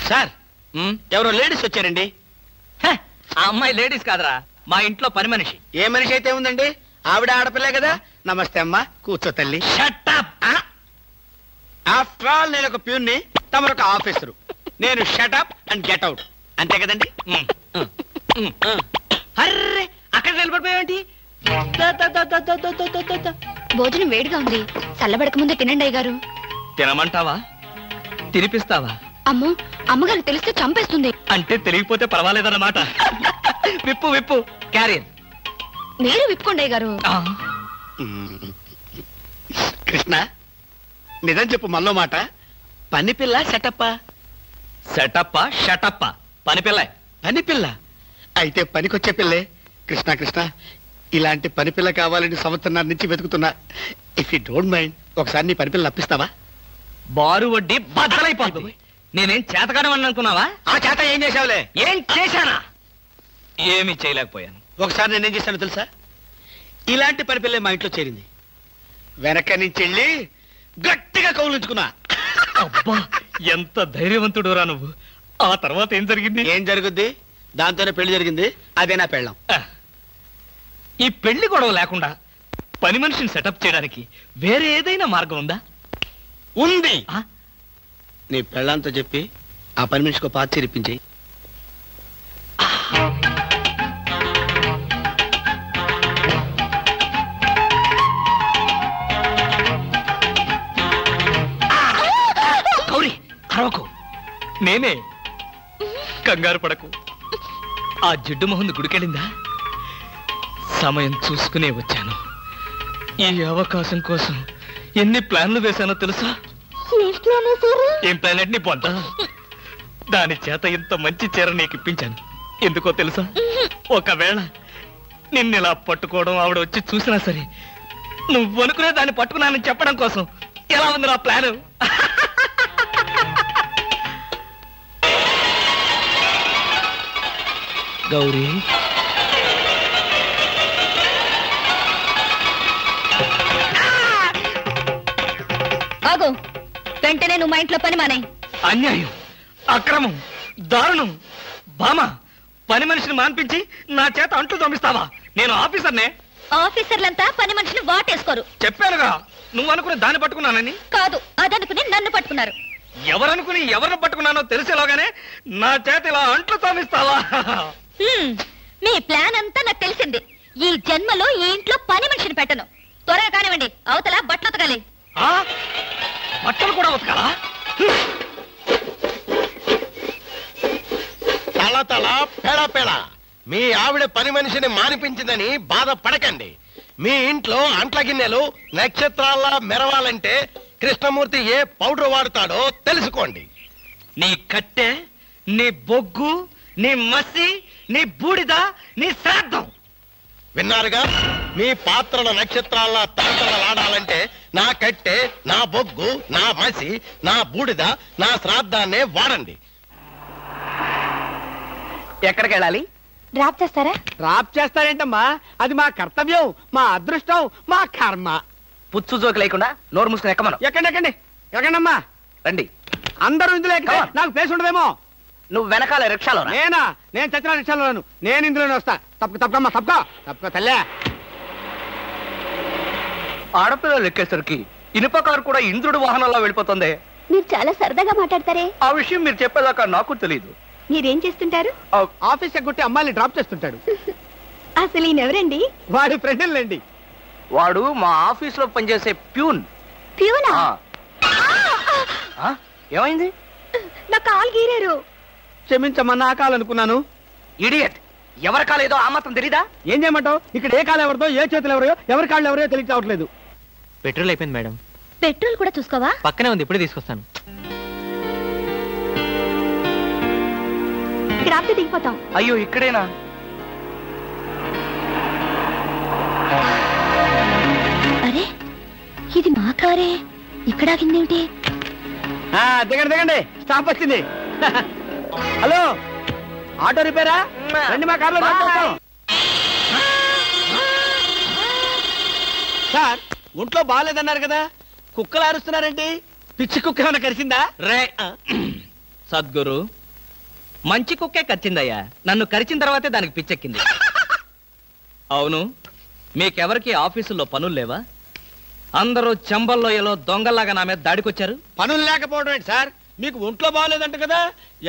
Sir ఎవరో ladies వచ్చారండి. ఆ అమ్మాయి లేడీస్ కాదరా, మా ఇంట్లో పని మనిషి. ఏ మనిషి అయితే ఉందండి, ఆవిడ ఆడపిల్లే కదా. నమస్తే అమ్మా, కూర్చో తల్లి. Shut up. ఆఫ్టర్ ఆల్ నేను ఒక ప్యూన్ని, తమరొక ఆఫీసరు. నేను shut up and get out, అంతే కదండి. అర్రే, అక్కడ నిలబడిపోయావేంటి? భోజనం వేడిగా ఉంది, చల్లబడక ముందే తినండి అయ్యగారు. తినమంటావా, తినిపిస్తావా? అమ్మో, అమ్మగారు తెలిస్తే చంపేస్తుంది. అంటే తెలియకపోతే పర్వాలేదన్నమాట. విప్పు విప్పు క్యారియర్. మీరు విప్పుకోండి అయ్యగారు. కృష్ణ, నిజం చెప్పు, మళ్ళో మాట. పని పిల్ల సెటప్పా? సెటప్పా షటప్పా? పని పిల్ల. పని పిల్ల అయితే పనికొచ్చే పిల్లే. కృష్ణ కృష్ణ, ఇలాంటి పని పిల్ల కావాలని సంవత్సరం నుంచి వెతుకుతున్నా. ఇఫ్ యూ డోంట్ మైండ్, ఒకసారి నీ పని పిల్ల అప్పిస్తావా? బారు వడ్డీ బద్దలైపోతుంది. నేనేం చేతకాడమని అనుకున్నావా? ఆ చేత ఏం చేసావులే? ఏం చేశానా? ఏమీ చేయలేకపోయాను. ఒకసారి నేనేం చేశాను తెలుసా? ఇలాంటి పని పిల్లే మా ఇంట్లో చేరింది. వెనక నుంచి వెళ్ళి గట్టిగా కౌలించుకున్నా. అబ్బా, ఎంత ధైర్యవంతుడు రా నువ్వు. ఆ తర్వాత ఏం జరిగింది? ఏం జరుగుద్ది? దాంతోనే పెళ్లి జరిగింది. అదే నా పెళ్ళం. ఈ పెళ్లి గొడవ లేకుండా పని మనిషిని సెటప్ చేయడానికి వేరే ఏదైనా మార్గం ఉందా? ఉంది. నీ పెళ్ళంతో చెప్పి ఆ పని మనిషికి పాత చిరిపించి. గౌరీ, అరవకు. నేనే. కంగారు పడకు. ఆ జిడ్డు మొహంది గుడికెళ్ళిందా? సమయం చూసుకునే వచ్చాను. ఈ అవకాశం కోసం ఎన్ని ప్లాన్లు వేశానో తెలుసా? ఏం ప్లాన్ అంటే నీ పొంత. దాని చేత ఇంత మంచి చీర నీకు ఇప్పించాను. ఎందుకో తెలుసా? ఒకవేళ నిన్నిలా పట్టుకోవడం ఆవిడ వచ్చి చూసినా సరే, నువ్వు అనుకునే దాన్ని పట్టుకున్నానని చెప్పడం కోసం. ఎలా ఉంది నా ప్లాను? గౌరీ, ఆగు. వెంటనే నువ్వు మా ఇంట్లో పని మానే. అన్యాయం, అక్రమం, దారుణం. బామ, పని మనిషిని మాన్పించి నా చేత అంట్లు తోమిస్తావా? నేను ఆఫీసర్నే. ఆఫీసర్లంతా పని మనిషిని వాటేసుకోరు. చెప్పానుగా, నువ్వు అనుకుని దాన్ని పట్టుకున్నానని. కాదు, అదనుకుని నన్ను పట్టుకున్నారు. ఎవరనుకుని ఎవరిని పట్టుకున్నానో తెలిసేలోగానే నా చేత ఇలా అంట్లు తోమిస్తావా? మీ ప్లాన్ అంతా నాకు తెలిసింది. ఈ జన్మలో ఈ ఇంట్లో పని మనిషిని పెట్టను. త్వరగా కానివ్వండి, అవతల బట్టలు ఉతకాలి. బట్టలు కూడా ఉతకాలా? తల తల పెడ పెడ. మీ ఆవిడ పని మనిషిని మానిపించిందని బాధపడకండి. మీ ఇంట్లో అంట్ల గిన్నెలు నక్షత్రాల్లా మెరవాలంటే కృష్ణమూర్తి ఏ పౌడర్ వాడతాడో తెలుసుకోండి. నీ కట్టె, నీ బొగ్గు, నీ మసి, నీ బూడిద, నీ శ్రాద్ధం. విన్నారుగా? మీ పాత్రల నక్షత్రాల్లా తలతలలాడాలంటే నా కట్టె, నా బొగ్గు, నా మసి, నా బూడిద, నా శ్రాద్ధాన్నే వాడండి. ఎక్కడికి వెళ్ళాలి? డ్రాప్ చేస్తారా? డ్రాప్ చేస్తారేంటమ్మా? అది మా కర్తవ్యం, మా అదృష్టం, మా కర్మ. పుచ్చు జోకి లేకుండా నోరు మూసుకుని ఎక్కమను. ఎక్కండి ఎక్కండి ఎక్కండమ్మా. రండి. అందరూ ఇందులో ఎక్కితే నాకు ప్లేస్ ఉండదేమో. నువ్వు వెనకాల రిక్షాలో. నేనా? నేను చచ్చిన రిక్షాలోను. నేను ఇందులోనే వస్తా. తప్పకమ్మా, తప్పుకో తల్లే. ఆడపిల్లలు ఎక్కేసరికి ఇనుప కారు కూడా ఇంద్రుడు వాహనంలో వెళ్ళిపోతుంది. మీరు చాలా సరదాగా మాట్లాడతారే. ఆ విషయం మీరు చెప్పేదాకా నాకు తెలియదు. మీరేం చేస్తుంటారు? ఆఫీస్ ఎగ్గొట్టి అమ్మాయిని డ్రాప్ చేస్తుంటాడు. అసలు ఈయనెవరండి? వాడి ఫ్రెండ్లండి. వాడు మా ఆఫీస్ లో పనిచేసే ప్యూన్. ప్యూనా? ఏమైంది? నా కాలు గీరారు. క్షమించమ్మా, నా కాలనుకున్నాను. ఇడియట్, ఎవరి కాలేదో ఆ మాత్రం తెలీదా? ఏం చేయమంటావు? ఇక్కడ ఏ కాలు ఎవరిదో, ఏ చేతులు ఎవరో, ఎవరి కాళ్ళు ఎవరో తెలియవట్లేదు. పెట్రోల్ అయిపోయింది మేడం. పెట్రోల్ కూడా చూసుకోవా? పక్కనే ఉంది, ఇప్పుడే తీసుకొస్తాను. ఇక్కడ ఆపితే దిగిపోతాం. అయ్యో, ఇక్కడేనా? అరే, ఇది మా కారే. ఇక్కడ ఆగిందేమిటి? దిగండి దిగండి, స్టాప్ వచ్చింది. హలో, ఆటో రిపేరా? రండి, మా కార్లో సార్. ఒంట్లో బాగాలేదన్నారు కదా, కుక్కలు అరుస్తున్నారేంటి? పిచ్చి కుక్క ఏమైనా కరిసిందా? రే సద్గురు, మంచి కుక్కే కరిచిందయ్యా. నన్ను కరిచిన తర్వాతే దానికి పిచ్చెక్కింది. అవును, మీకెవరికి ఆఫీసుల్లో పనులు లేవా? అందరూ చెంబల్లోయలో దొంగల్లాగా నా మీద దాడికొచ్చారు. పనులు లేకపోవడం ఏంటి సార్? మీకు ఒంట్లో బాగలేదంట కదా,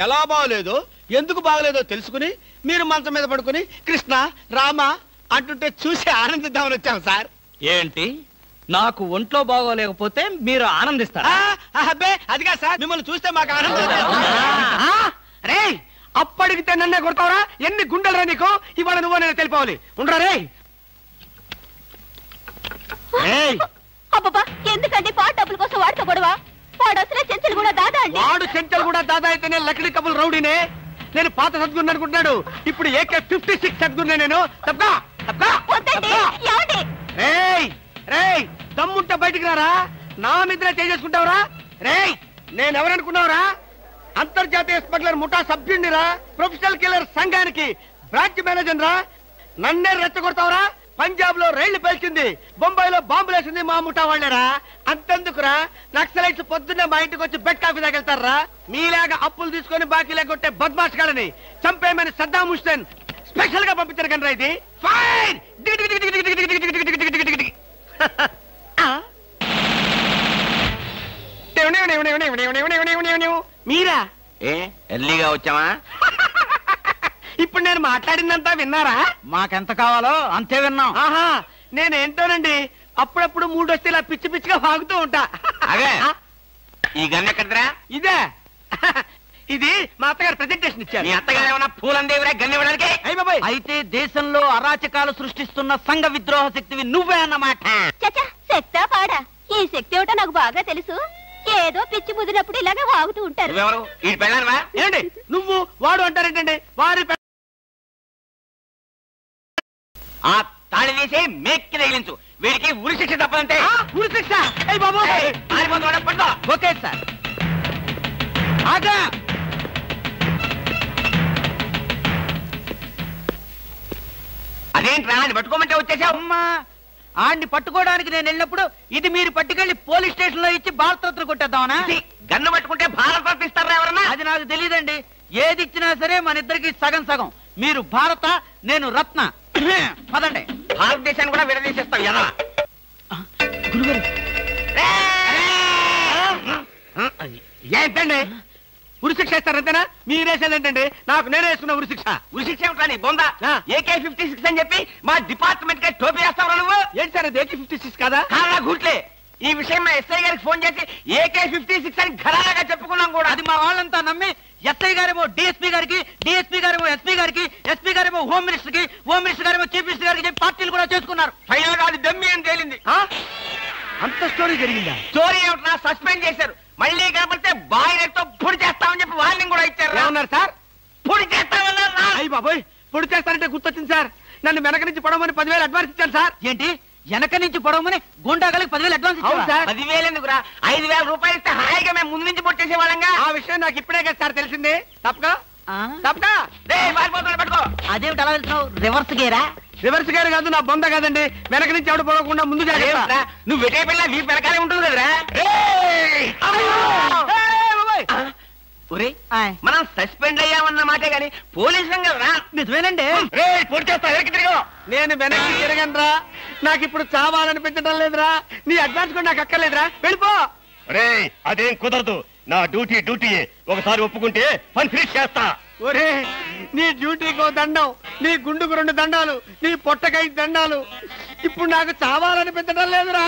ఎలా బాగలేదో ఎందుకు బాగలేదో తెలుసుకుని మీరు మంచం మీద పడుకుని కృష్ణ రామ అంటుంటే చూసి ఆనందిద్దామని వచ్చాం సార్. ఏంటి, నాకు ఒంట్లో బాగోలేకపోతే మీరు ఆనందిస్తారా? అబ్బే అదిగా సార్, మిమ్మల్ని చూస్తే మాకు ఆనందం. రే అప్పడిగితే నన్నే కొడతావరా? ఎన్ని గుండెలు రా నీకు? ఇవాళ నువ్వు నేను తెలిపోవాలి. ఉండరా రే. అబ్బబ్బా, ఎందుకండి పాట డబ్బుల కోసం వాడితో గొడవ? వాడు అసలే చెంచలు కూడా దాదా అండి. వాడు చెంచలు కూడా దాదా అయితేనే లక్డీ కబుల్ రౌడీనే. నేను పాత సద్గురు అనుకుంటున్నాడు, ఇప్పుడు AK-56 సద్గురునే నేను. తప్పగా దమ్ముంటే బయటికి రారా, నా మీద చేసుకుంటావురా? రేయ్ నేనెవరనుకున్నావురా? అంతర్జాతీయ స్మగ్లర్ ముఠా సభ్యుడిరా, ప్రొఫెషనల్ కిల్లర్ సంఘానికి బ్రాంచ్ మేనేజర్ రా. నన్నే రెచ్చగొడతావురా? పంజాబ్ లో రైళ్లు పేల్చింది, బొంబాయిలో బాంబులు వేసింది మా ముఠా వాళ్ళేరా. అంతెందుకురా, నక్సలైట్స్ పొద్దున్నే మా ఇంటికి వచ్చి బెడ్ కాఫీ తాగెళ్తారా? మీలాగా అప్పులు తీసుకొని బాకీ లేకొట్టే బద్మాష్ గాలని చంపేయమని సద్దాం హుస్సేన్ స్పెషల్ గా పంపించారు కనరా. ఇది ఫైన్. మీరా? ఎర్లీగా వచ్చావా? ఇప్పుడు నేను మాట్లాడిందంతా విన్నారా? మాకెంత కావాలో అంతే విన్నాం. ఆహా, నేనేంటోనండి అప్పుడప్పుడు మూడు వస్తే ఇలా పిచ్చి పిచ్చిగా వాగుతూ ఉంటా. అదే ఈ గన్ ఎక్కడరా? ఇదే ఇది మా అత్తగారు ప్రెజెంటేషన్ ఇచ్చారు. మీ అత్తగారు ఏమన్నా పూలందేవిరా గన్ ఇవ్వడానికి? అయ్య బాబాయ్, అయితే దేశంలో అరాచకాలు సృష్టిస్తున్న సంఘ విద్రోహ శక్తివి నువ్వే అన్నమాట. చచ్చా, శక్తా పాడా? ఈ శక్తి ఏమిటో నాకు బాగా తెలుసు. ఏదో పిచ్చి ముదిరినప్పుడు ఇలాగే వాగుతూ ఉంటారు. నువ్వెవరు? ఈ పెళ్ళానువా? ఏంటి నువ్వు వాడు అంటారేంటండి? వారి ఆ తాళి తీసి మేక్కి తగిలించు. వీడికి ఉరి శిక్ష తప్పదంటే. ఉరి శిక్ష? అయ్య బాబు, పడుకో. Okay sir. ఆగా. అదేంట్రా అని పట్టుకోమంటే వచ్చేసావు? అమ్మా, ఆడిని పట్టుకోవడానికి నేను వెళ్ళినప్పుడు ఇది మీరు పట్టుకెళ్లి పోలీస్ స్టేషన్ లో ఇచ్చి భారతరత్న కొట్టేద్దామనా? గన్ను పట్టుకుంటే భారత ఇస్తారా ఎవరన్నా? అది నాకు తెలియదండి. ఏది ఇచ్చినా సరే మన ఇద్దరికి సగం సగం. మీరు భారత, నేను రత్న. పదండి. భారతదేశాన్ని కూడా విడదీసేస్తావు ఎలా? గురుగారు, ఏంటండి ఉరిశిక్ష ఇస్తారంతేనా? మీరేసేదేంటండి? నాకు నేనే వేసుకున్న ఉరిశిక్ష. ఉరిశిక్ష ఏమిటని బొందా? AK-56 అని చెప్పి మా డిపార్ట్మెంట్ కి టోపీ వేస్తావు నువ్వు? ఏంటి సార్ అది AK-56 కాదా? కాదా గుట్లే. ఈ విషయం మా ఎస్ఐ గారికి ఫోన్ చేసి AK-56 అని ఘరాగా చెప్పుకున్నాం కూడా. అది మా వాళ్ళంతా నమ్మి ఎస్ఐ గారేమో డిఎస్పీ గారికి, డిఎస్పీ గారేమో ఎస్పీ గారికి, ఎస్పీ గారేమో హోమ్ మినిస్టర్ కి, హోమ్ మినిస్టర్ గారేమో చీఫ్ మినిస్టర్ గారికి చెప్పి పార్టీలు కూడా చేసుకున్నారు. ఫైనల్ గా అది దమ్మి అని తేలింది. అంత స్టోరీ జరిగిందా? స్టోరీ ఏమిటా? సస్పెండ్ చేశారు. మళ్ళీ కాబట్టి బాయిలర్తో పొడి చేస్తామని చెప్పి వార్నింగ్ కూడా ఇచ్చారు. ఏమన్నారు సార్? పొడి చేస్తామన్నారు. అయ్యి బాబోయ్, పొడి చేస్తారంటే గుర్తొచ్చింది సార్. నన్ను వెనక నుంచి పడమని 10,000 అడ్వాన్స్ ఇచ్చాను సార్. ఏంటి, వెనక నుంచి పొడవమని గుండాగలకి 10,000 అడ్వాన్స్ అవును ఇచ్చావా? సార్. 10,000 ఎందుకురా? 5,000 రూపాయలు ఇస్తే హాయిగా మేము ముందు నుంచి పొట్టేసే వాళ్ళంగా. ఆ విషయం నాకు ఇప్పుడే కదా సార్ తెలిసింది. తప్పక ఆ? తప్పక పారిపోతున్నా పట్టుకో. అదేమిటి అలా వెళ్తున్నావు? రివర్స్ గేరా? రివర్స్ గారు కాదు, నా బొంద కాదండి. వెనక నుంచి ఎవడు పోకుండా ముందు జాగ్రత్త. అదేమిట్రా? నువ్వు వెటే పిల్ల వీ వెనకాలే ఉంటుంది కదరా. ఒరే, ఆయ్. మనం సస్పెండ్ అయ్యామన్న మాటే గాని పోలీసులం కదరా. నిజమేనండి. పొడి చేస్తా వెనక్కి తిరిగి. నేను వెనక్కి తిరగనరా. నాకు ఇప్పుడు చావాలనిపించడం లేదురా. నీ అడ్వాన్స్ కూడా నాకు అక్కర్లేదురా. వెళ్ళిపో. అదేం కుదరదు. నా డ్యూటీ ఒకసారి ఒప్పుకుంటే పని ఫినిష్ చేస్తా. ఒరే, నీ డ్యూటీకో దండం, నీ గుండుకు 2 దండాలు, నీ పొట్టకై దండాలు. ఇప్పుడు నాకు చావాలనిపించడం లేదురా.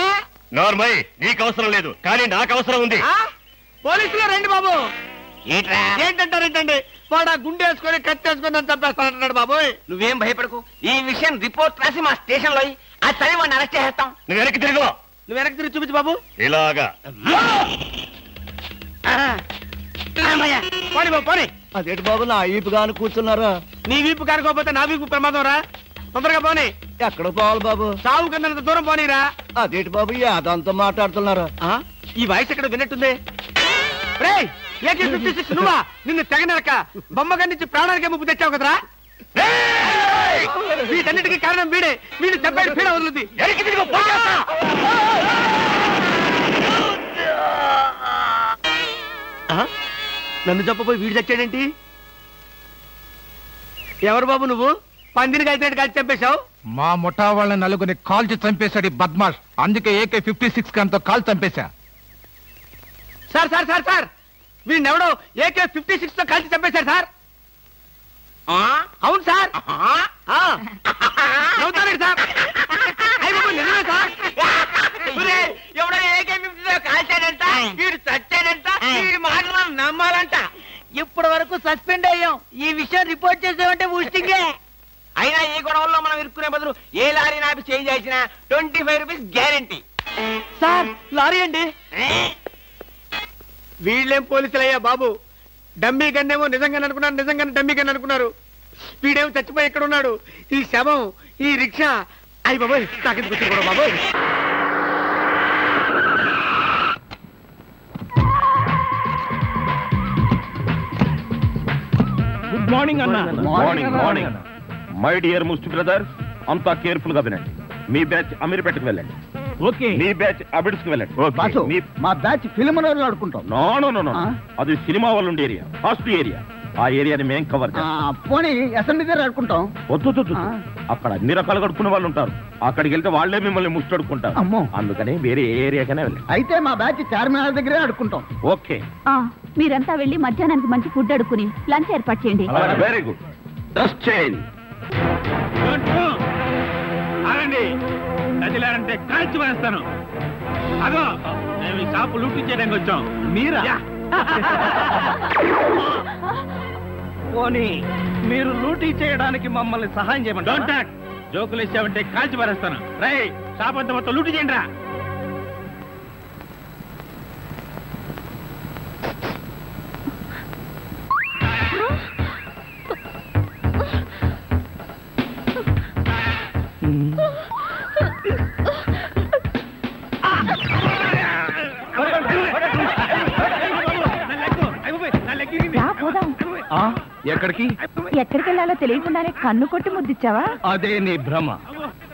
నార్మల్ నీకు అవసరం లేదు, కానీ నాకు అవసరం ఉంది. పోలీసులు రండి బాబు. ఏంట్రా? ఏంటంటారేంటండి? వాడు ఆ గుండె వేసుకొని కత్తి వేసుకొని నన్ను చంపేస్తానంటున్నాడు బాబోయ్. నువ్వేం భయపడకు. ఈ విషయం రిపోర్ట్ రాసి మా స్టేషన్ లో ఆ చదివి వాడిని అరెస్ట్ చేస్తాం. నువ్వు వెనక్కి తిరుగు. నువ్వు వెనక్కి తిరిగి చూపించు బాబు. ఇలాగా పోనీ బాబు పోనీ. అదేంటి బాబు నా ఈపు గాను కూర్చున్నారా? నీ వీపు కారుకోపోతే నా వీపు ప్రమాదం రా. తొందరగా పోనీ. ఎక్కడ పోవాలి బాబు? సాగు కింద దూరం పోనీరా. అదేంటి బాబు అదంతా మాట్లాడుతున్నారా? ఈ వాయిస్ ఎక్కడ విన్నట్టుంది? రేయ్, AK-56 నువ్వా? నిన్ను తెగనరక బొమ్మగారి నుంచి ప్రాణానికే ముప్పు తెచ్చావు కదరా. వీటన్నిటికీ కారణం వీడే. వీడు చెప్పాడు పీడ వదులుద్ది. నన్ను చెప్పబోయి వీడు చచ్చాడేంటి? ఎవరు బాబు నువ్వు? పందిని కలిసినట్టు కలిసి చంపేశావు. మా ముఠా వాళ్ళ నలుగురిని కాల్చి చంపేశాడు బద్మాష్. అందుకే AK-56 గన్తో కాల్ చంపేశా. సార్ సార్ సార్ సార్ వీడినెవడో AK-56 తో కలిసి చంపేశాడు సార్. అవును సార్. నవ్వుతారండి సార్. నిజమే సార్. ఎవడో AK-50 కాల్చాడంట, వీడు చచ్చాడంట, వీడి మాటలు నమ్మాలంట. ఇప్పటి వరకు సస్పెండ్ అయ్యాం. ఈ విషయం రిపోర్ట్ చేసామంటే ఊస్టింగే. అయినా ఈ గొడవల్లో మనం ఇరుక్కునే బదులు ఏ లారీ నాపి చేంజ్ చేసినా 25 రూపీస్ గ్యారెంటీ. సార్ లారీ అండి. వీళ్ళేం పోలీసులయ్యా బాబు. డమ్మీ గన్నేమో నిజంగానే అనుకున్నారు, నిజంగానే డమ్మీ గన్ అనుకున్నారు. వీడేమో చచ్చిపోయి ఎక్కడ ఉన్నాడు? ఈ శవం, ఈ రిక్షా. అయ్యి బాబోయ్, నాకెందుకు వచ్చింది కూడా బాబోయ్. గుడ్ మార్నింగ్ అన్న. Morning morning. మై డియర్ ముస్టి బ్రదర్స్, అంతా కేర్ఫుల్ గా వినండి. మీ బ్యాచ్ అమీర్పేటకు వెళ్ళండి. ఓకే. మీ బ్యాచ్ అబిడ్స్ కి వెళ్ళండి. మా బ్యాచ్ ఫిల్మ్ ఆడుకుంటాం. నో నో నో నో, అది సినిమా వాళ్ళు ఉండే ఏరియా, ఫస్ట్ ఏరియా. ఆ ఏరియాని మేం కవర్ చేస్తాం. పోనీ అసెంబ్లీ దగ్గర ఆడుకుంటాం. వద్దు, అక్కడ అన్ని రకాలు కడుక్కునే వాళ్ళు ఉంటారు. అక్కడికి వెళ్తే వాళ్లే మిమ్మల్ని ముష్టడుకుంటారు. అమ్మో. అందుకని వేరే ఏరియాకనే వెళ్ళండి. అయితే మా బ్యాచ్ చార్మినార్ దగ్గరే ఆడుకుంటాం. ఓకే. మీరంతా వెళ్ళి మధ్యాహ్నానికి మంచి ఫుడ్ అడుక్కుని లంచ్ ఏర్పాటు చేయండి. Very good. Dress change. ఆగండి, నదిలారంటే కాల్చి వేస్తాను. అదో మేము ఈ షాపు లూటీ చేయడానికి వచ్చాం. మీరా? పోనీ మీరు లూటీ చేయడానికి మమ్మల్ని సహాయం చేయమండి. Don't talk. జోకులు ఇచ్చామంటే కాల్చి పారేస్తాను. రై, షాప్ అంతా మొత్తం లూటీ చేయండి రా. ఎక్కడికి? ఎక్కడికి వెళ్ళాలో తెలియకుండానే కన్ను కొట్టి ముద్దిచ్చావా? అదే నీ భ్రమ.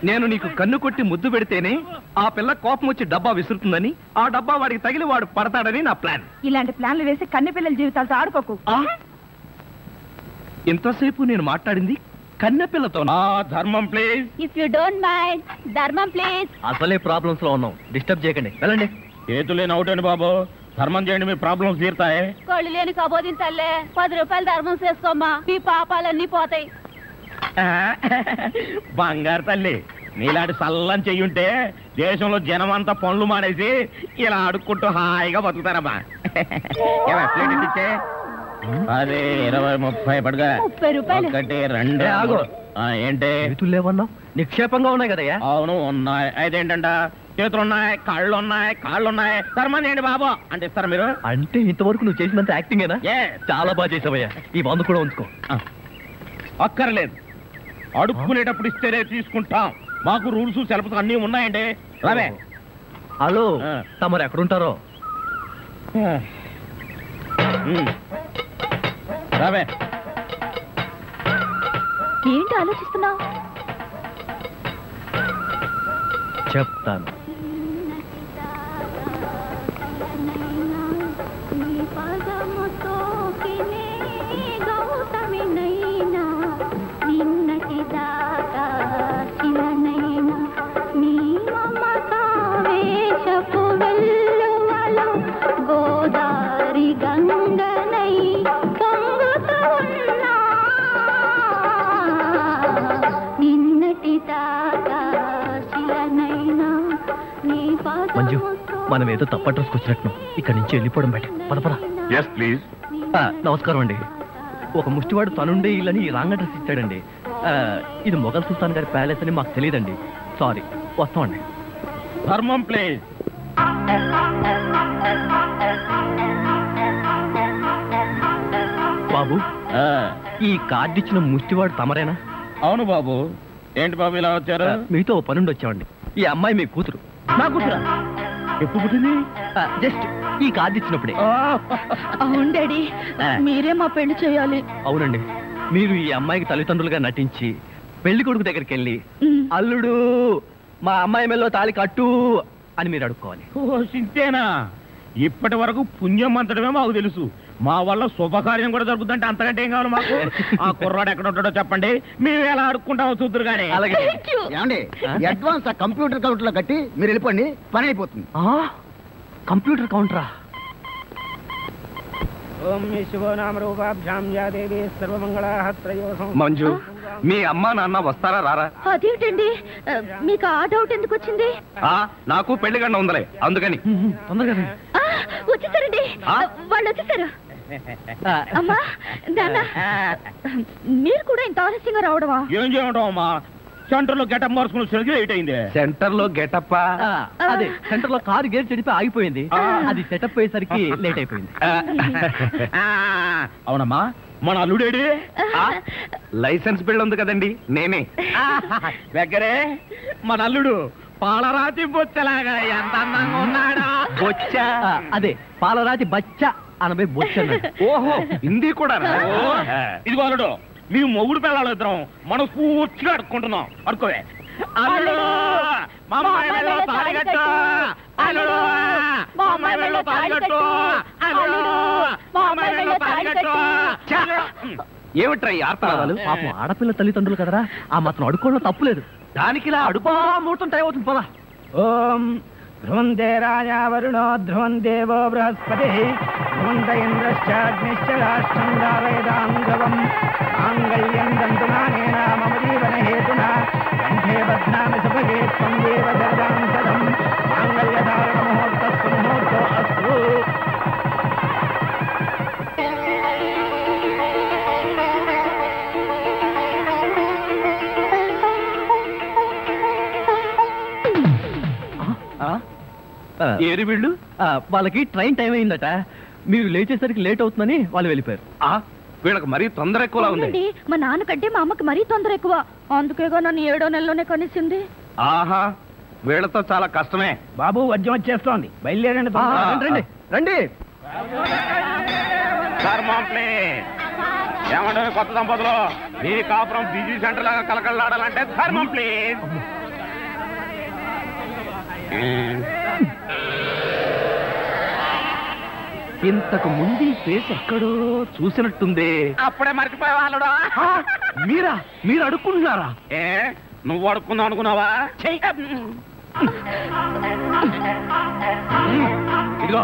నేను నీకు కన్ను కొట్టి ముద్దు పెడితేనే ఆ పిల్ల కోపం వచ్చి డబ్బా విసురుతుందని, ఆ డబ్బా వాడికి తగిలి వాడు పడతాడని నా ప్లాన్. ఇలాంటి ప్లాన్లు వేసి కన్నె పిల్లల జీవితాలతో ఆడుకోకు. ఇంతసేపు నేను మాట్లాడింది కన్నె పిల్లతో. ధర్మం please. If you don't mind, ధర్మం ప్లీజ్. అసలే ప్రాబ్లమ్స్ లో ఉన్నాం, డిస్టర్బ్ చేయకండి, వెళ్ళండి. చేతులేని అవుట్ అండి బాబు. ధర్మం చేయండి, మీ ప్రాబ్లమ్స్ తీరుతాయి. కళ్ళు లేని కబోదింతల్లే 10 రూపాయలు ధర్మం చేసుకోమ్మా, మీ పాపాలన్నీ పోతాయి. బంగారు తల్లి, నీలాంటి సల్లం చెయ్యుంటే దేశంలో జనం అంతా పనులు మానేసి ఇలా అడుక్కుంటూ హాయిగా బతుకుతారమ్మా. ప్లేట్ ఇచ్చే. అదే 20, 30 పడగా. 30 రూపాయలు. 1, 2. ఆగు. ఏంటి? లేవన్నా? నిక్షేపంగా ఉన్నాయి కదయ్యా. అవును ఉన్నాయి. అదేంటంట, చేతులున్నాయి, కాళ్ళున్నాయి. ధర్మం చేయండి బాబు అంటే ఇస్తారా మీరు? అంటే ఇంతవరకు నువ్వు చేసినంత యాక్టింగేనా? చాలా బాగా చేసావయ్యా. ఈ వంద కూడా ఉంచుకో. అక్కర్లేదు, అడుక్కునేటప్పుడు ఇస్తేనే తీసుకుంటాం. మాకు రూల్స్ సెలవులు అన్నీ ఉన్నాయండి. రావే. హలో, తమరు ఎక్కడుంటారో? రావే. ఏంటి ఆలోచిస్తున్నావు? చెప్తాను. గోదారి గంగనై పొంగుతూ ఉన్నా, నిన్నటి దాకా శిలనైనా నీ మంజు, మనం ఏదో తప్ప అడ్రస్కి వచ్చినట్టు ఇక్కడి నుంచి వెళ్ళిపోవడం బయట. పదపరా. Yes please. నమస్కారం అండి. ఒక ముష్టివాడు తనుండే ఇల్లని రాంగ్ అడ్రస్ ఇచ్చాడండి. ఇది మొఘల్ సుల్తాన్ గారి ప్యాలెస్ అని మాకు తెలియదండి. సారీ, వస్తామండి. ధర్మం ప్లీజ్. బాబు, ఈ కార్డు ఇచ్చిన ముష్టివాడు తమరేనా? అవును బాబు. ఏంటి బాబు ఇలా వచ్చారు? మీతో ఓ పనుండి వచ్చామండి. ఈ అమ్మాయి మీ కూతురు. నా కూతురా? ఎప్పుడు పుట్టింది? జస్ట్ ఈ కార్డు ఇచ్చినప్పుడే. అవును డాడీ, మీరే మా పెళ్లి చేయాలి. అవునండి, మీరు ఈ అమ్మాయికి తల్లిదండ్రులుగా నటించి పెళ్లి కొడుకు దగ్గరికి వెళ్ళి అల్లుడు మా అమ్మాయి మెల్లో తాళి కట్టు అని మీరు అడుక్కోవాలి. ఓ సింతేనా? ఇప్పటి వరకు పుణ్యం అంతటమే మాకు తెలుసు. మా వల్ల శుభకార్యం కూడా జరుగుతుందంటే అంతకంటే ఏం కావాలి మాకు? ఆ కుర్రాడు ఎక్కడ ఉంటాడో చెప్పండి, మేము ఎలా అడుక్కుంటామో చూద్దరు కానీ. ఏమండి అడ్వాన్స్ ఆ కంప్యూటర్ కౌంటర్ లో కట్టి మీరు వెళ్ళిపోండి, పని అయిపోతుంది. కంప్యూటర్ కౌంటరా? మంజు, మీ అమ్మా నాన్న వస్తారా రారా? అదేంటండి, మీకు ఆ డౌట్ ఎందుకు వచ్చింది? నాకు పెళ్లి గంట ఉందలే, అందుకని. తొందరగా వచ్చేసారండి, వాళ్ళు వచ్చేసారు. అమ్మా నాన్న, మీరు కూడా ఇంత ఆలస్యంగా రావడమా? ఏం చేయడం అమ్మా, సెంటర్ లో గెటప్ మార్చుకుని లేట్ అయింది. సెంటర్ లో గెటప్? అదే సెంటర్ లో కారు గేర్ చెడిపి ఆగిపోయింది, అది సెటప్ అయ్యేసరికి లేట్ అయిపోయింది. అవునమ్మా, మన అల్లుడేడి? లైసెన్స్ బిల్ ఉంది కదండి, నేనే. దగ్గరే మన అల్లుడు పాలరాతి బొచ్చలాగా ఎంత అందంగా ఉన్నాడా. బొచ్చ? అదే పాలరాతి బచ్చ అనబై బొచ్చ. ఓహో, హిందీ కూడా. ఇదిగో అల్లుడు, మేము మొగుడు పిల్లలు ఇద్దరం మనం పూర్తిగా అడుక్కుంటున్నాం. అడుకోవే. అల్లుడు, మా అమ్మాయి మెడలో తాళి కట్టు. అల్లుడు, మా అమ్మాయి మెడలో తాళి కట్టు. అల్లుడు, మా అమ్మాయి మెడలో తాళి కట్టు. ఏమిట్రా ఈ ఆర్తనాదాలు? పాపం ఆడపిల్ల తల్లిదండ్రులు కదరా, ఆ మాత్రం అడుక్కోవడం తప్పులేదు. దానికి ఇలా అడుకో ముహూర్తం టైం అవుతుంది పదా. ఓం ధ్రువందే రాజా వరుణో ధ్రువం దేవో బృహస్పతి ధ్రువంత ఇంద్రశ్చాగ్నిశ్చ రాష్ట్రం దావేదాం ధ్రువం మాంగళ్యం దంతునానేన మమ జీవన హేతునా కంఠే బధ్నామి సుభగే త్వం దేవ జగదాం సదం మాంగళ్యధారణ ముహూర్తస్సు ముహూర్తో అస్తు. ఏరి వీళ్ళు వాళ్ళకి ట్రైన్ టైం అయిందట, మీరు లేచేసరికి లేట్ అవుతుందని వాళ్ళు వెళ్ళిపోయారు. వీళ్ళకి మరీ తొందర ఎక్కువలా ఉంది. మా నాన్నకంటే మా అమ్మకి మరీ తొందర ఎక్కువ, అందుకేగా నన్ను 7వ నెలలోనే కనిసింది. ఆహా, వీళ్ళతో చాలా కష్టమే. బాబు వద్యం వచ్చేస్తోంది, బయలుదేరండి. రండి రండి. ఏమంటే కొత్త దంపతులు, ఈ కాపురం బిజీ సెంటర్ లాగా కలకలాడాలంటే ధర్మం ప్లీజ్. ఇంతకు ముందు ఫేస్ ఎక్కడో చూసినట్టుంది. అప్పుడే మర్చిపోయే వాళ్ళుడా. మీరు అడుక్కుంటున్నారా? నువ్వు అడుక్కుందాం అనుకున్నావా? ఇదిగో,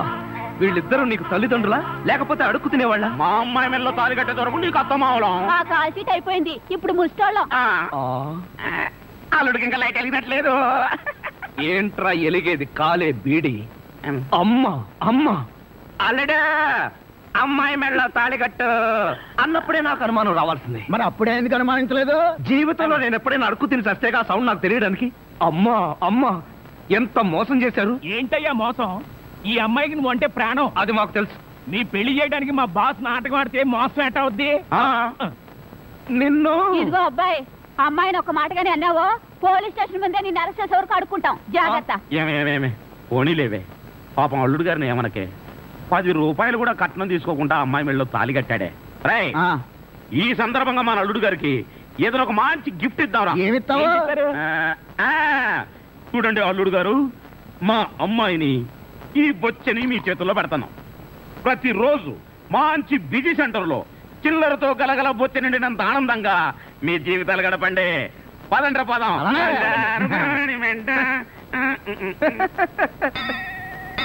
వీళ్ళిద్దరూ నీకు తల్లిదండ్రులా లేకపోతే అడుక్కు తినేవాళ్ళ? మా అమ్మాయి మెల్లో తాళి కట్టే దొరకు నీకు అత్తమావడం. కాల్ సీట్ అయిపోయింది, ఇప్పుడు ముస్టాళ్ళం. అల్లుడికి ఇంకా లైట్ వెలిగినట్లేదు. ఏంట్రా ఎలిగేది? కాలే బీడి. అమ్మా అమ్మా, అల్లుడు అమ్మాయి మెళ్ళ తాళి కట్టు అన్నప్పుడే నాకు అనుమానం రావాల్సింది. మరి అప్పుడే ఎందుకు అనుమానించలేదు? జీవితంలో నేను ఎప్పుడైనా అడుక్కు తిని చస్తేగా సౌండ్ నాకు తెలియడానికి. అమ్మా అమ్మా, ఎంత మోసం చేశారు. ఏంటయ్యా మోసం? ఈ అమ్మాయికి నువ్వు అంటే ప్రాణం. అది మాకు తెలుసు. నీ పెళ్లి చేయడానికి మా బాస్ నాటకం ఆడితే మోసం ఎట్ట అవుద్ది? నిన్ను ఇదిగో అబ్బాయి, అమ్మాయిని ఒక మాటగానే అన్నావో పోలీస్ స్టేషన్ ముందే నేను అరెస్ట్ చేసే వరకు అడుక్కుంటాం, జాగ్రత్త. ఏమేమేమే పోనీలేవే, పాపం అల్లుడు గారిని ఏమనకే. 10 రూపాయలు కూడా కట్నం తీసుకోకుండా అమ్మాయి మెళ్ళలో తాళి కట్టాడే. రై, ఈ సందర్భంగా మన అల్లుడు గారికి ఏదైనా ఒక మంచి గిఫ్ట్ ఇద్దాంరా. ఏమిస్తావు? చూడండి అల్లుడు గారు, మా అమ్మాయిని ఈ బొచ్చని మీ చేతుల్లో పెడతాను. ప్రతిరోజు మంచి బిజీ సెంటర్ లో చిల్లరతో గలగల బొచ్చ నిండినంత ఆనందంగా మీ జీవితాలు గడపండి. పదండ్ర పదం.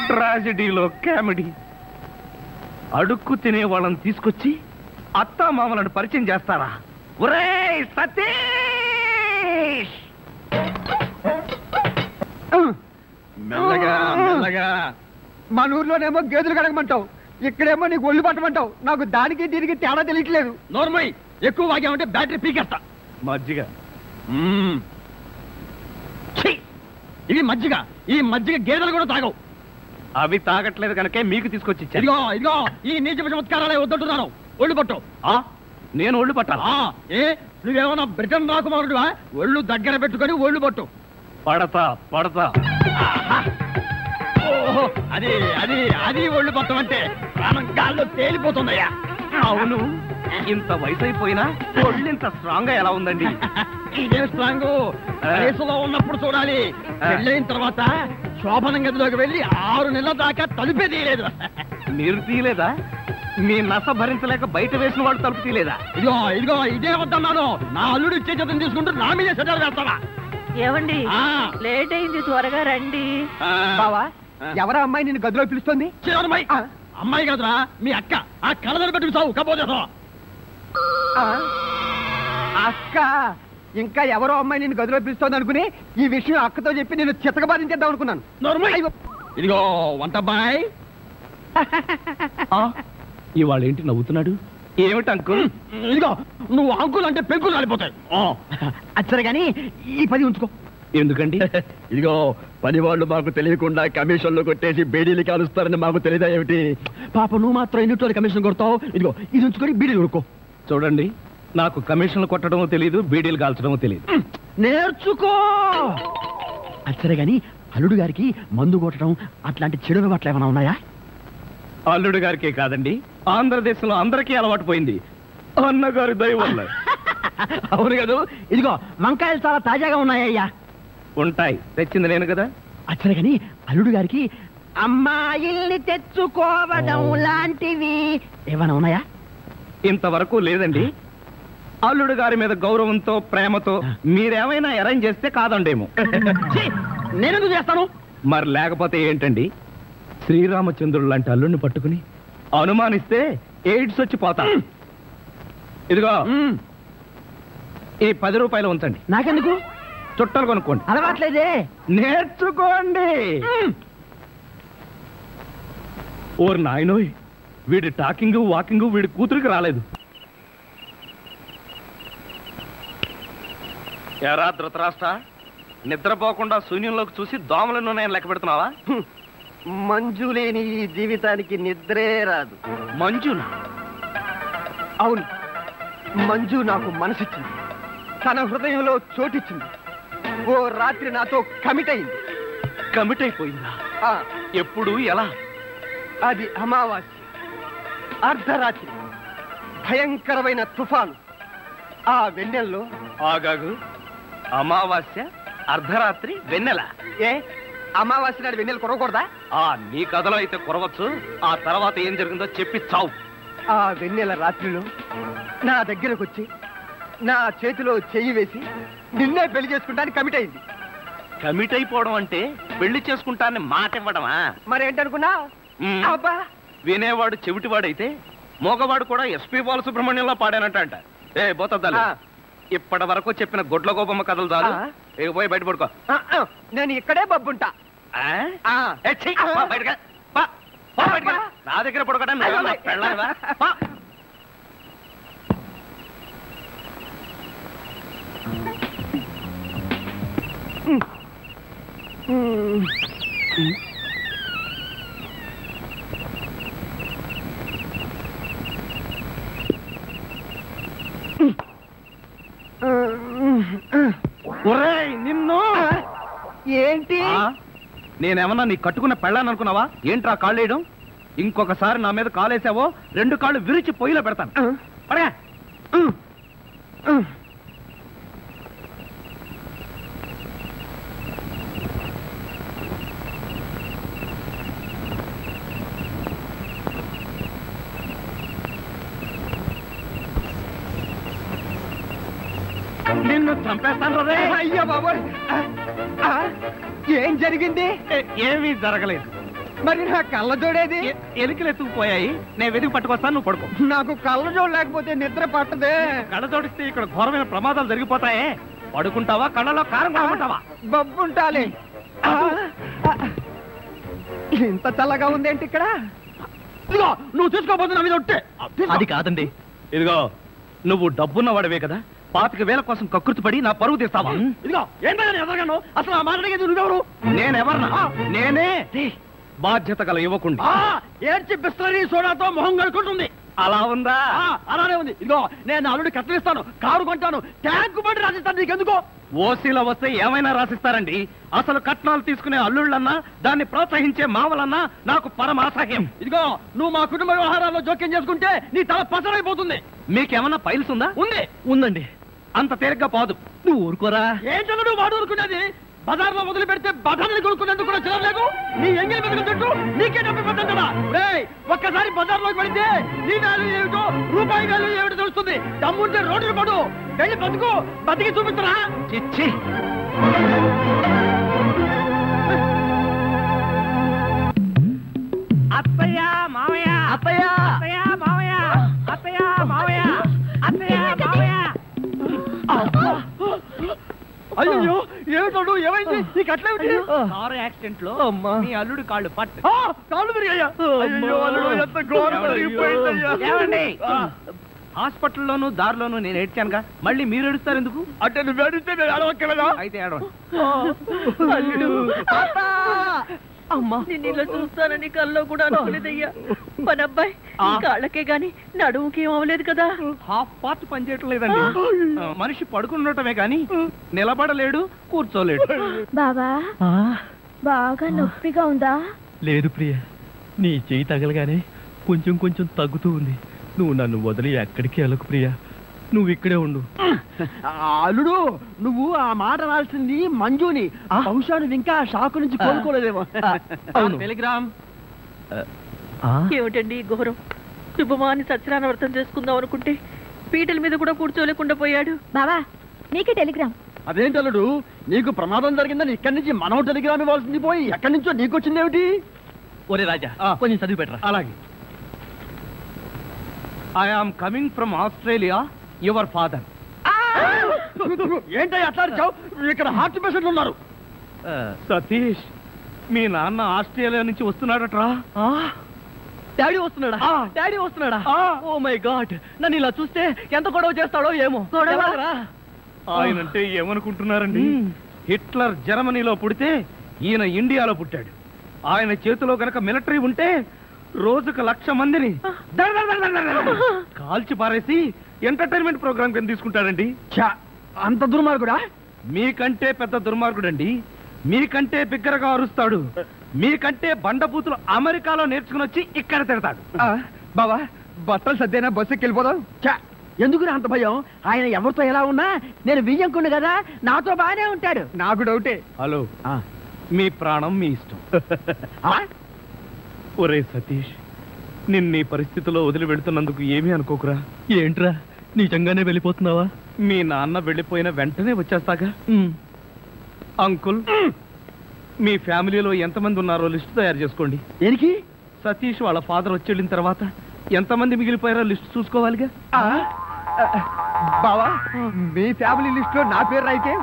ట్రాజడీలో కామెడీ. అడుక్కు తినే వాళ్ళని తీసుకొచ్చి అత్తా మామలను పరిచయం చేస్తారా? ఒరేయ్ సతీష్! మెల్లగా మెల్లగా. మన ఊర్లోనేమో గేదెలు కడగమంటావు, ఇక్కడేమో నీకు ఒళ్ళు పట్టమంటావు. నాకు దానికి దీనికి తేడా తెలియట్లేదు. నోర్మై, ఎక్కువ వాగామంటే బ్యాటరీ పీకేస్తా. మజ్జిగ. ఇది మజ్జిగ, ఈ మజ్జిగ గేదెలు కూడా తాగవు. అవి తాగట్లేదు కనుకే మీకు తీసుకొచ్చి ఇచ్చాను. ఇదిగో ఇదిగో, ఈ నీచ చమత్కారాలే వద్దంటున్నాను. ఒళ్ళు పట్టు. నేను ఒళ్ళు పట్టాలా? ఏ నువ్వేమన్నా బ్రిటన్ రాకుమారుడువా? ఒళ్ళు దగ్గర పెట్టుకొని ఒళ్ళు పట్టు. పడతా పడతా. ఓహో, అది అది అది ఒళ్ళు పట్టం అంటే ప్రాణం గాల్లో తేలిపోతుందయ్యా. అవును, ఇంత వయసు అయిపోయినా ఒళ్ళు ఇంత స్ట్రాంగ్ గా ఎలా ఉందండి? ఇదే స్ట్రాంగ్ వయసులో ఉన్నప్పుడు చూడాలి, పెళ్ళైన తర్వాత శోభనం గదిలోకి వెళ్ళి 6 నెలల దాకా తలుపే తీయలేదు. మీరు తీయలేదా? మీ నస భరించలేక బయట వేసిన వాళ్ళు తలుపు తీయలేదా? ఇదిగో ఇదే వద్దన్నాను. నా అల్లుడు ఇచ్చే చేతం తీసుకుంటూ నా మీదే సెటల్ వేస్తావా? ఏమండి లేట్ అయింది, త్వరగా రండి. బావా, ఎవరా అమ్మాయి నిన్ను గదిలో పిలుస్తుంది? అమ్మాయి కాదురా, మీ అక్క. ఆ కళ్ళ పెట్టి చావు కపోతే అక్క. ఇంకా ఎవరో అమ్మాయి నిన్ను గదిలో పిలుస్తోంది అనుకుని ఈ విషయం అక్కతో చెప్పి నేను చితకబాధించేద్దాం అనుకున్నాను. ఇదిగో వంటబ్బాయ్. ఇవాళ ఏంటి నవ్వుతున్నాడు? ఏమిటి అంకుల్? ఇదిగో నువ్వు అంకుల్ అంటే పెంకులు కాలిపోతాయి. అచ్చరే గాని ఈ 10 ఉంచుకో. ఎందుకండి? ఇదిగో పని వాళ్ళు మాకు తెలియకుండా కమిషన్లు కొట్టేసి బీడీలు కాలుస్తారని మాకు తెలియదా ఏమిటి? పాప నువ్వు మాత్రం ఎన్నింటి కమిషన్ కొడతావు. ఇదిగో ఇది ఉంచుకొని బీడీలు కొనుక్కో. చూడండి, నాకు కమిషన్లు కొట్టడమో తెలియదు, బీడీలు కాల్చడమో తెలియదు. నేర్చుకో. అచ్చరే గాని అల్లుడు గారికి మందు కొట్టడం అట్లాంటి చెడు అలవాట్లు ఏమైనా ఉన్నాయా? అల్లుడు గారికే కాదండి, ఆంధ్రదేశంలో అందరికీ అలవాటు పోయింది అన్నగారి దయ వల్ల. అవును కదా. ఇదిగో వంకాయలు చాలా తాజాగా ఉన్నాయ్యా. ఉంటాయి, తెచ్చింది నేను కదా. అచ్చరే గాని అల్లుడు గారికి అమ్మాయిల్ని తెచ్చుకోవడం లాంటివి ఏమైనా ఉన్నాయా? ఇంతవరకు లేదండి. అల్లుడు గారి మీద గౌరవంతో ప్రేమతో మీరేమైనా అరేంజ్ చేస్తే కాదండేమో. నేనెందుకు చేస్తాను? మరి లేకపోతే ఏంటండి? శ్రీరామచంద్రుడు లాంటి అల్లుడిని పట్టుకుని అనుమానిస్తే ఎయిడ్స్ వచ్చి పోతా. ఇదిగో ఈ 10 రూపాయలు ఉంచండి. నాకెందుకు? చుట్టలు కొనుక్కోండి. అలవాట్లేదే. నేర్చుకోండి. ఓర్ నాయనోయ్, వీడి టాకింగ్ వాకింగ్ వీడి కూతురికి రాలేదు. ఎరా ధృతరాష్ట్ర, నిద్రపోకుండా శూన్యంలోకి చూసి దోమలను నేను లెక్క పెడుతున్నావా? మంజు లేని ఈ జీవితానికి నిద్రే రాదు. మంజునా? అవును, మంజు నాకు మనసిచ్చింది, తన హృదయంలో చోటిచ్చింది. ఓ రాత్రి నాతో కమిట్ అయింది. కమిట్ అయిపోయిందా? ఎప్పుడు, ఎలా? అది అమావాస్య, అర్ధరాత్రి, భయంకరమైన తుఫాను. ఆ వెన్నెల్లో ఆగాగు. అమావాస్య, అర్ధరాత్రి, వెన్నెల. ఏ అమావాస్య నాడు వెన్నెల కురవకూడదా? నీ కథలో అయితే కురవచ్చు. ఆ తర్వాత ఏం జరిగిందో చెప్పి చావు. ఆ వెన్నెల రాత్రిలో నా దగ్గరకు వచ్చి నా చేతిలో చెయ్యి వేసి నిన్నే పెళ్లి చేసుకుంటానికి కమిట్ అయింది. కమిట్ అయిపోవడం అంటే పెళ్లి చేసుకుంటానని మాట ఇవ్వడమా? మరేంటనుకున్నా? అబ్బా, వినేవాడు చెవిటివాడైతే మోగవాడు కూడా ఎస్పీ బాలసుబ్రహ్మణ్యంలో పాడానంట. ఏ బోతద్దాలు, ఇప్పటి వరకు చెప్పిన గొడ్ల గోపమ్మ కథలు చాలు. పోయి బయట పడుకో. నేను ఇక్కడే బబ్బుంటా. నా దగ్గర పడుకోవడం పెళ్ళావా? నిన్ను ఏంటి? నేనేమన్నా నీ కట్టుకున్న పెళ్ళాను అనుకున్నావా? ఏంట్రా కాళ్ళేయడం? ఇంకొకసారి నా మీద కాలేసావో 2 కాళ్ళు విరిచి పొయ్యిలో పెడతాను. పడగా. నిన్ను చంపేస్తాను రే. అయ్యో బాబోయ్, ఏం జరిగింది? ఏమీ జరగలేదు. మరి నా కళ్ళ జోడేది? ఎలికలు ఎత్తుకుపోయాయి, నేను వెతికి పట్టుకొస్తాను, నువ్వు పడుకో. నాకు కళ్ళ జోడు లేకపోతే నిద్ర పట్టదే. కళ్ళ జోడిస్తే ఇక్కడ ఘోరమైన ప్రమాదాలు జరిగిపోతాయే. పడుకుంటావా, కళ్ళలో కారం కొనుక్కుంటావా? బబ్బుంటాలి. ఇంత చల్లగా ఉందేంటి ఇక్కడ? ఇదిగో నువ్వు తీసుకోపోతే నా మీద ఒట్టే. అది కాదండి. ఇదిగో, నువ్వు డబ్బున్నవాడవే కదా, 25,000 కోసం కకృతిపడి నా పరువు తీస్తావా? ఇదిగో ఏంటని ఎదగను, అసలు ఆ మాట్లాడేది నువ్వెవరు? నేనెవర్నా? నేనే బాధ్యత గల యువకుండి. ఏడ్చి బిస్లరీ సోడాతో మొహం కడుకుంటుంది. అలా ఉందా? అలానే ఉంది. ఇదిగో నేను అల్లుడు కట్టలిస్తాను, కారు కొంటాను, ట్యాంకు బండి రాసిస్తాను. నీకెందుకో? ఓసీలో వస్తే ఏమైనా రాసిస్తారండి. అసలు కట్నాలు తీసుకునే అల్లుళ్ళన్నా దాన్ని ప్రోత్సహించే మామలన్నా నాకు పరమాసహ్యం. ఇదిగో నువ్వు మా కుటుంబ వ్యవహారాల్లో జోక్యం చేసుకుంటే నీ తల పసరైపోతుంది. మీకేమన్నా ఫైల్స్ ఉందా? ఉంది. ఉందండి. అంత తేలిగ్గా పోదు. నువ్వు ఊరుకోరా. ఏంటో నువ్వు వాడు ఊరుకునేది? బజార్లో మొదలు పెడితే బజార్ని కొనుక్కునేందుకు కూడా చిరలేదు. నీ ఎంగిలి మెతుకుల చుట్టూ నీకే డబ్బు పడ్డా. ఒక్కసారి బజార్లోకి పడితే నీ వాల్యూ ఏమిటో, రూపాయి వాల్యూ ఏమిటో తెలుస్తుంది. దమ్ముంటే రోడ్డు పడు, వెళ్ళి బతుకు, బతికి చూపిస్తున్నా. చిచ్చి. అత్తయ్య మావయ్య, అత్తయ్య, అత్తయ్య మావయ్య, అత్తయ్య మావయ్య, అత్తయ్య మావయ్య. అయ్యో ఏమిటో, ఏమైంది? నీకు అట్లేమిటి? కారు యాక్సిడెంట్ లో మీ అల్లుడు కాళ్ళు పట్టు. కాళ్ళు తిరిగాయ్యా. అయ్యో అల్లుడు, ఎంత ఘోరం జరిగిపోయిందయ్యా. ఏమండి? హాస్పిటల్లోను దారిలోను నేను ఏడ్చానుగా, మళ్ళీ మీరు ఏడుస్తారు ఎందుకు? అంటే నువ్వు ఏడిస్తే నేను ఏడవక్కలేదా? అయితే ఏడవండి. అమ్మా, నిన్ను ఇలా చూస్తానని కల్లో కూడా అనుకోలేదయ్యా. మన అబ్బాయి కాళ్ళకే గాని నడుముకి ఏం అవ్వలేదు కదా. హాఫ్ పార్ట్ పనిచేయటం లేదండి. మనిషి పడుకుండటమే గాని నిలబడలేడు, కూర్చోలేడు. బాబా బాగా నొప్పిగా ఉందా? లేదు ప్రియ, నీ చెయ్యి తగలగానే కొంచెం కొంచెం తగ్గుతూ ఉంది. నువ్వు నన్ను వదిలి ఎక్కడికి వెళ్ళకు ప్రియ, నువ్వు ఇక్కడే ఉండు. అల్లుడు, నువ్వు ఆ మాట రాల్సింది మంజుని. బహుశా నువ్వు ఇంకా షాకు నుంచి కోలుకోలేదేమో. అవును. టెలిగ్రామ్. ఏమిటండి ఘోరం? శుభమాని సత్యనారాయణ వ్రతం చేసుకుందాం అనుకుంటే పీటల మీద కూడా కూర్చోలేకుండా పోయాడు. బావా నీకే టెలిగ్రామ్. అదేంటి అల్లుడు, నీకు ప్రమాదం జరిగిందని ఇక్కడి నుంచి మనం టెలిగ్రామ్ ఇవ్వాల్సింది పోయి ఎక్కడి నుంచో నీకు వచ్చింది ఏమిటి? ఒరే రాజా, కొంచెం చదివి పెట్టరా. అలాగే. I am coming from Australia, your father. ఏంటో అట్లా అరిచావు? ఇక్కడ హార్ట్ పేషెంట్లు ఉన్నారు. సతీష్, మీ నాన్న ఆస్ట్రేలియా నుంచి వస్తున్నాడట్రా. డాడీ వస్తున్నాడా? డాడీ వస్తున్నాడా? ఓ మై గాడ్, నన్ను ఇలా చూస్తే ఎంత గొడవ చేస్తాడో ఏమో. ఆయనంటే ఏమనుకుంటున్నారండి? హిట్లర్ జర్మనీలో పుడితే ఈయన ఇండియాలో పుట్టాడు. ఆయన చేతిలో గనక మిలిటరీ ఉంటే రోజుకు 1,00,000 మందిని కాల్చి పారేసి ఎంటర్టైన్మెంట్ ప్రోగ్రామ్ కింద తీసుకుంటాడండి. అంత దుర్మార్గుడా? మీకంటే పెద్ద దుర్మార్గుడండి. మీకంటే బిగ్గరగా అరుస్తాడు. మీకంటే బండబూతులు అమెరికాలో నేర్చుకుని వచ్చి ఇక్కడ తిడతాడు. బావా, బట్టలు సర్దేనా, బస్సు ఎక్కి వెళ్ళిపోదాం. ఎందుకు అంత భయం? ఆయన ఎవరితో ఎలా ఉన్నా నేను వియ్యంకుండు కదా, నాతో బాగానే ఉంటాడు. నాకు డౌటే. హలో, మీ ప్రాణం మీ ఇష్టం. ఒరే సతీష్, నిన్న ఈ పరిస్థితిలో వదిలి వెళ్తున్నందుకు ఏమీ అనుకోకురా. ఏంట్రా, నిజంగానే వెళ్ళిపోతున్నావా? మీ నాన్న వెళ్ళిపోయిన వెంటనే వచ్చేస్తాగా. అంకుల్, మీ ఫ్యామిలీలో ఎంతమంది ఉన్నారో లిస్ట్ తయారు చేసుకోండి. దేనికి? సతీష్ వాళ్ళ ఫాదర్ వచ్చి వెళ్ళిన తర్వాత ఎంతమంది మిగిలిపోయారో లిస్ట్ చూసుకోవాలిగా. బావా, మీ ఫ్యామిలీ లిస్ట్ లో నా పేరు అయితే